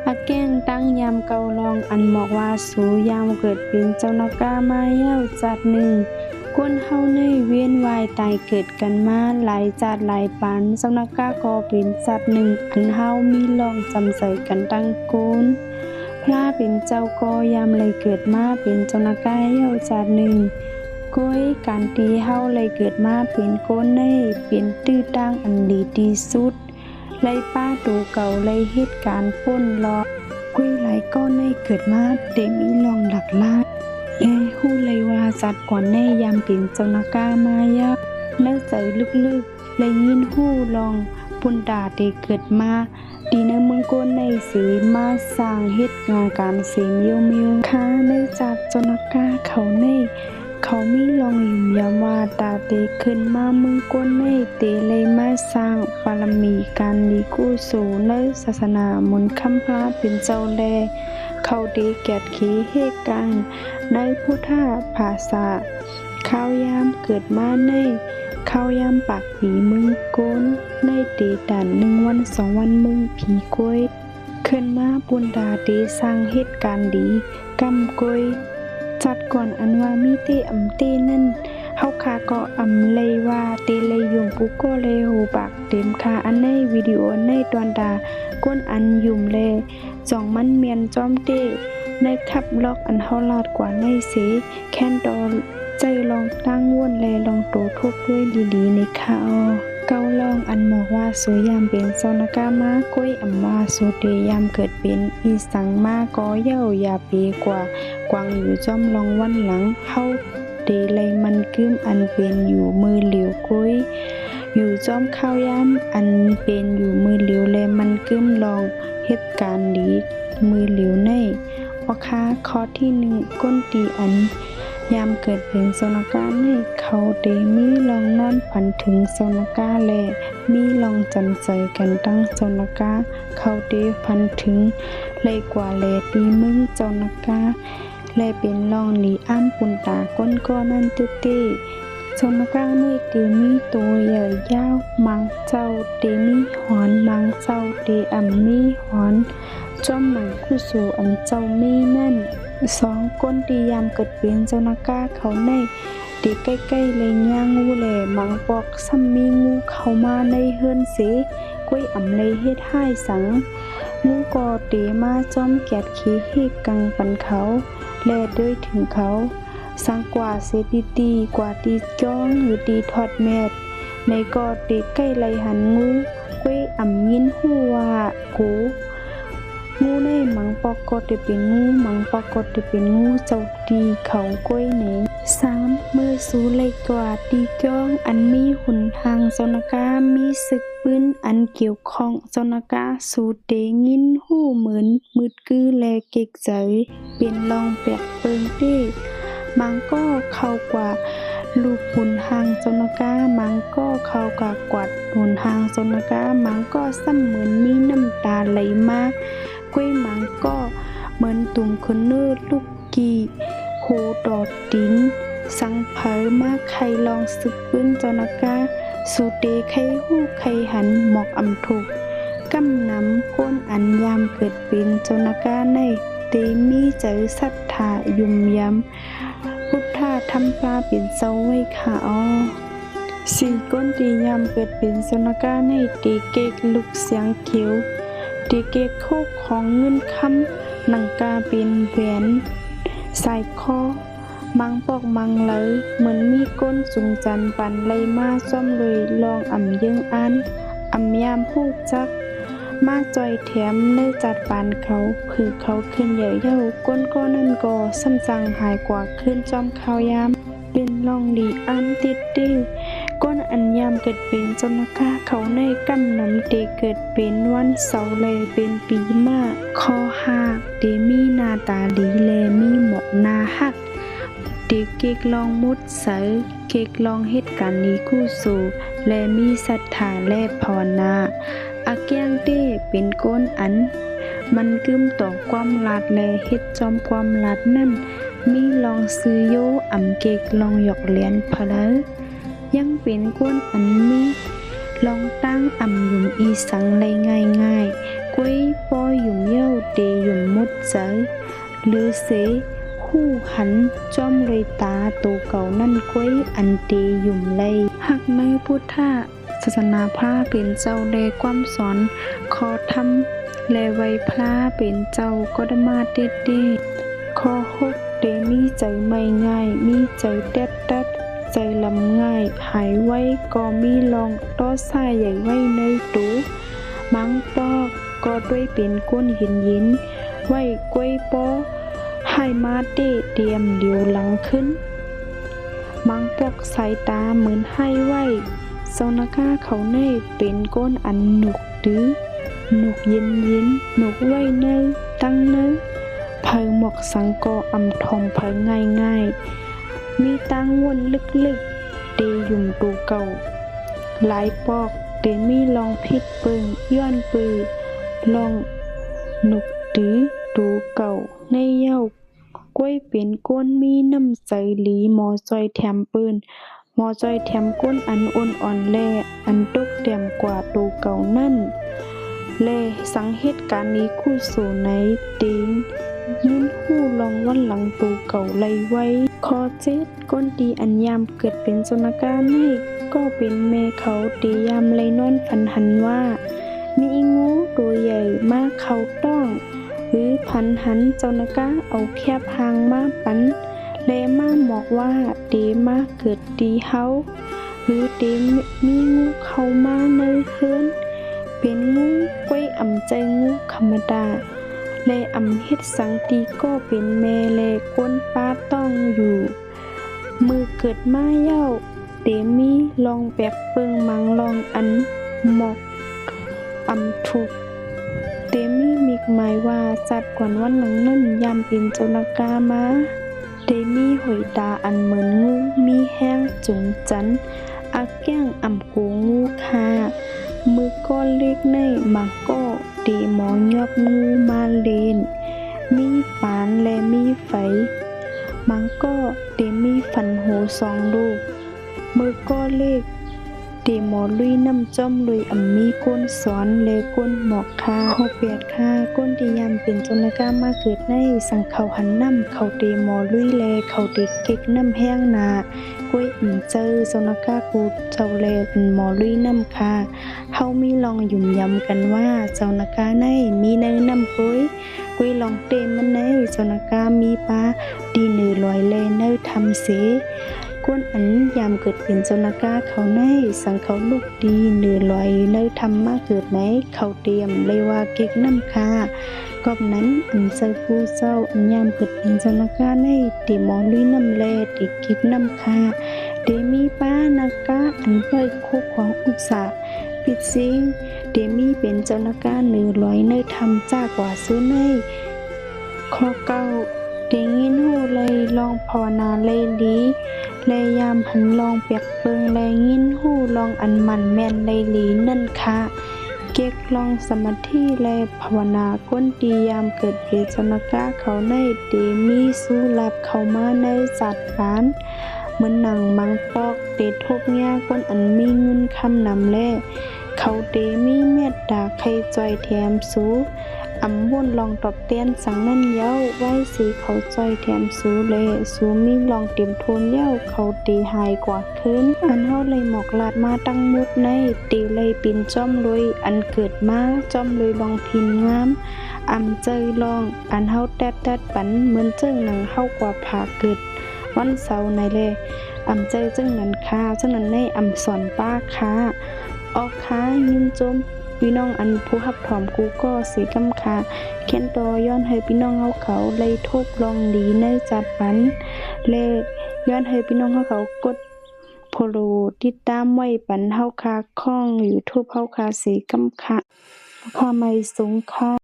อาแก้งตั้งยามเกาลองอันหมอกว่าสูยามเกิดเป็นเจ้านากามาเย้าจัดหนึ่งก้นเฮาในเวียนวายตายเกิดกันมาหลายจัดหลายปานเจ้านากาก็เป็นจัดหนึ่งอันเฮามีลองจำใส่กันตั้งโกนพระเป็นเจ้าก็ยามเลยเกิดมาเป็นเจ้านากาเย้าจัดหนึ่งก้อยการตีเฮาเลยเกิดมาเป็นโกนในเป็นตื้อตั้งอันดีที่สุดไล่ป้าตูเก่าไล่เหตุการณ์ป้นล้อกุ้ยไหลก้อนในเกิดมาเต็มอีลองหลักลาดและฮู้เลยว่าสัตว์ก่อนในยามเป็นเจ้านากามายะเนื้อใจลึกๆเลยยินฮู้ลองปุ่นดาเตเกิดมาดีในเมืองก้นในสีมาสร้างเหตุงานการเสียงเยี่ยวเมียวค้าในจัดเจ้านากาเขาในเขามีลองยุ่มยามว่าตาเตขึ้นมาเมืองก้นในเตเลยมาสร้างบารมีการดีกู้สู่ในศาสนามนต์คำพระเป็นเจ้าแลเขาดีแกดขีเฮกังในพุทธภาษาข้าวยามเกิดมาในข้าวยามปากผีมึงโกนในเตดัน1 วัน2 วันมึงผีกล้วยขึ้นมาปุนดาเตสร้างเหตุการณ์ดีกำกล้วยจัดก่อนอันว่ามีเตอำเตนั่นเฮาคาก็อำเลยว่าเตเลยยุงปุโกเลยโหปากเต็มคาอันในวิดีโอในตอนดาก้นอันยุ่มเลจ่องมันเมียนจอมเตในขับล็อกอันเฮาลาดกว่าในเสแค้นดอใจลองตั้งว่นแลลองโตทุกด้วยดีๆในข่าวเกาลองอันหมอกว่าสวยยามเป็นเจ้านากามาก้อยอำว่าโซเตยามเกิดเป็นอีสังมาก็เย้ายาเปกว่ากวางอยู่จอมลองวันหลังเฮาเตเลยมันกึ้มอันเป็นอยู่มือเหลียวก้อยอยู่จอมข้าวยามอันเป็นอยู่มือเหลียวแลมันกึ้มลองเหตุการณ์ดีมือเหลียวในอคาข้อที่1ก้นตีอันยามเกิดเป็นโซนากาในเขาเดมีลองนอนฝันถึงโซนากาแลมีลองจำใจกันตั้งโซนากาเขาเดฝันถึงเลยกว่าแลตีมึงโซนากาและเป็นลองหลีอ้ำปุ่นตาก้นก้อนั่นตึเต้โซนากาในเตมีตัวใหญ่ยาวมังเจ้าเตมีหอนมังเจ้าเตอ่ำมีหอนจอมหมังคู่สู่อันเจ้ามีนั่น2ก้นตียามเกิดเป็นเจ้านากาเขาในเด็กใกล้ๆเลยย่างงูแหล่มังปอกซ้ำมีงูเข้ามาในเฮือนเสก้วยอ่ำเลยเฮ็ดให้สังงูก็เตมาจอมแกดขี้เฮกังปันเขาแลด้วยถึงเขาสังกว่าเสตีกว่าตีจ้องหรือตีทอดแมดในก็เตใกล้ไหลหันงูก้วยอ่ำยินฮู้ว่ากูงูในมังปอกก็จะเป็นงูมังปอกก็จะเป็นงูเจ้าตีเขาก้อยเหน3เมื่อสูเลยกว่าตีก้องอันมีหุนทางโซนากามีศึกปืนอันเกี่ยวข้องโซนากาสูเตงินหู้เหมือนมืดกือแลเกกใจเป็นลองแปกเปิงเต้มังก็เข้ากว่าลูกหุนทางโซนากามังก็เข้ากว่ากวาดหุนทางโซนากามังก็ซ้ำเหมือนมีน้ำตาไหลมาก้วยมังก็เหมือนตุ่มคนเนิดลูกกีโหดอดดินสังเผยมากใครลองสึกปื้นเจ้านากาสูเตใครหู้ใครหันหมอกอำถูกกำน้ำก้นอันยามเกิดเป็นเจ้านากาในเตมีใจศรัทธายุ่มยำพุทธาธรรมปลาเป็นเจ้าไว้ค่ะ4ก้นตียามเกิดเป็นเจ้านากาในเตเกกลุกเสียงเขียวเตเกกโคกของเงินคำหนังกาเป็นแหวนใส่คอมังปอกมังเลยเหมือนมีก้นสูงจันปันเลยมาซ่อมเลยลองอ่ำยึงอันอ่ำยามพูดจักมาจอยแถมเนื้อจัดปานเขาผือเขาขึ้นใหญ่เย้าก้นก็นั่นก็ซ้ำจังหายกว่าขึ้นจอมข้าวยามเป็นลองหลีอันติดดิ้วก้นอันยามเกิดเป็นเจ้านากาเขาในกั้นน้ำเตเกิดเป็นวันเสาร์แลเป็นปีมาคอหักเตมีหน้าตาดีแลมีหมอกหน้าหักเตเกกลองมุดเสยเกกลองเหตุการณ์นี้คู่สู่และมีศรัทธาและภาวนาอาแก้งเต้เป็นก้นอันมันกึมต่อความลาดและเฮ็ดจอมความลาดนั่นมีลองซื้อโยอ่ำเกกลองหยอกเหรียญพะเลยังเป็นก้นอันมีลองตั้งอ่ำหยุ่มอีสังเลยง่ายๆก้วยปอหยุ่มเย้าเต เตหยุ่มมุดเจอหรือเสหู้หันจ้อมเลยตาตูเก่านั่นก้วยอันเตหยุ่มเลยหักในพุทธศาสนาพระเป็นเจ้าแลความสอนขอทำและไว้พระเป็นเจ้าก็ได้มาเด็ดๆข้อ6เตมีใจไม่ง่ายมีใจแดดใจลำง่ายหายไว้ก็มีลองต้อสายใหญ่ไว้ในตูมังปอกก็ด้วยเป็นก้นหินไว้กล้วยปอให้มาเตรียมเดียวหลังขึ้นมังปอกสายตาเหมือนให้ไว้เซานากาเขาเน่เป็นก้นอันหนุกดื้อหนุกเย็นหนุกไว้เนตั้งเนเพิงหมอกสังกออำทองเพิงง่ายมีตั้งวนลึกเตยุ่มตูเก่าหลายปอกเตมีลองพิษเปิงย้อนปือลองหนุกดื้อตูเก่าในเย้ากล้วยเป็นก้นมีน้ำใจหลีหมอจอยแถมปืนหมอจอยแถมก้นอันอ่อนแลอันตกเต็มกว่าตูเก่านั่นแลสังเหตุการณ์นี้คู่สู่ในติงยินหู้ลองวันหลังตูเก่าไลไว้คอ7ก้นดีอันยามเกิดเป็นโจนากาให้ก็เป็นแม่เขาตียามไลนอนฝันหันว่ามีอีงูตัวใหญ่มากเขาต้องหรือพันหันเจ้านากาเอาแคบหางมาปันแลมาบอกว่าเตมาเกิดดีเฮาหรือเตมีงูเข้ามาในเฮือนเป็นงูกล้วยอ่ำใจงูธรรมดาแลอ่ำเฮ็ดสังตีก็เป็นแม่แลก้นป้าต้องอยู่มือเกิดมาเย้าเตมีลองแบบเปิงมังลองอันหมอกอ่ำถูกเตมีหมายว่าจัดกวนวันหลังนั้นยามเป็นโจนากามาเตมีหอยตาอันเหมือนงูมีแห้งจุงจันอาแก้งอ่ำโกงูค่ะมือก้อนเล็กในมังก็ตีหมอยอบงูมาเลนมีปานและมีไฟมังก็เตมีฟันหู2ลูกมือก้อนเล็กเตหมอลุยน้ำจ้อมลุยมีก้นสอนและก้นหมอกค่ะข้อ8ค่ะก้นที่ยามเป็นโจนากามาเกิดในสังเขาหันน้ำเขาเตหมอลุยแลเขาเตเก็กน้ำแห้งนากล้วยเจอโจนากากูเจ้าแลหมอลุยน้ำค่ะเฮามีลองยุ่มยำกันว่าเจ้านากาในมีในน้ำกล้วยลองเต็มมันในเจ้านากามีปลาดีเนือลอยแลเนอทำเสก้นอันยามเกิดเป็นโจนากาเขาในสังเขาลูกดีเนือลอยเนอทำมาเกิดไหนเขาเตรียมเลยว่าเก็กน้ำค่ะกอบนั้นอันใส่ผู้เจ้าอันยามเกิดเป็นโจนากาในเตมองลุยน้ำแลเตเก็กน้ำค่ะเตมีป้านากาอันเปิดคู่ของอุตสาปิดซิงเตมีเป็นโจนากาเนือลอยเนอทำจ้ากว่าซื้อในข้อ9เตยินหูเลยลองภาวนาเลยดีแลยามหันลองเปียกเปิงแลยินหูลองอันมันแม่นเลยหลีนั่นค่ะเก็กลองสมาธิแลภาวนาก้นดียามเกิดเป็นโจนากาเขาในเตมีสู้ลับเข้ามาในจัดร้านเหมือนหนังมังปอกเตทบยาก้นอันมีเงินคำนำแลเขาเตมีเมตตาใครจอยแถมสูวนลองตอบเตียนสังนั่นเย้าไว้สีเขาจอยแถมสูเลยสูมีลองเตรียมโทนเย้าเขาตีหายกว่าขึ้นอันเฮาเลยหมอกลาดมาตั้งมุดในตีเลยปินจ้อมลุยอันเกิดมาจ้อมลุยลองพินงามเจยลองอันเฮาแดดปันเหมือนเจิ้งหนังเฮากว่าผ่าเกิดวันเสาร์ในเลยเจยเจิ้งนั้นค่ะเจ้านั้นในสอนป้าค่ะออกค่ะยินจมพี่น้องอันผู้รับถอมกูก็สีกำค่ะเขียนต่อย้อนให้พี่น้องเขาเลยทบลองดีในจัดปันเลยย้อนให้พี่น้องเขากดโพโลติดตามไว้ปันเฮาค่ะข้อง YouTube เฮาค่ะสีกำค่ะค่ะไม่สูงค่ะ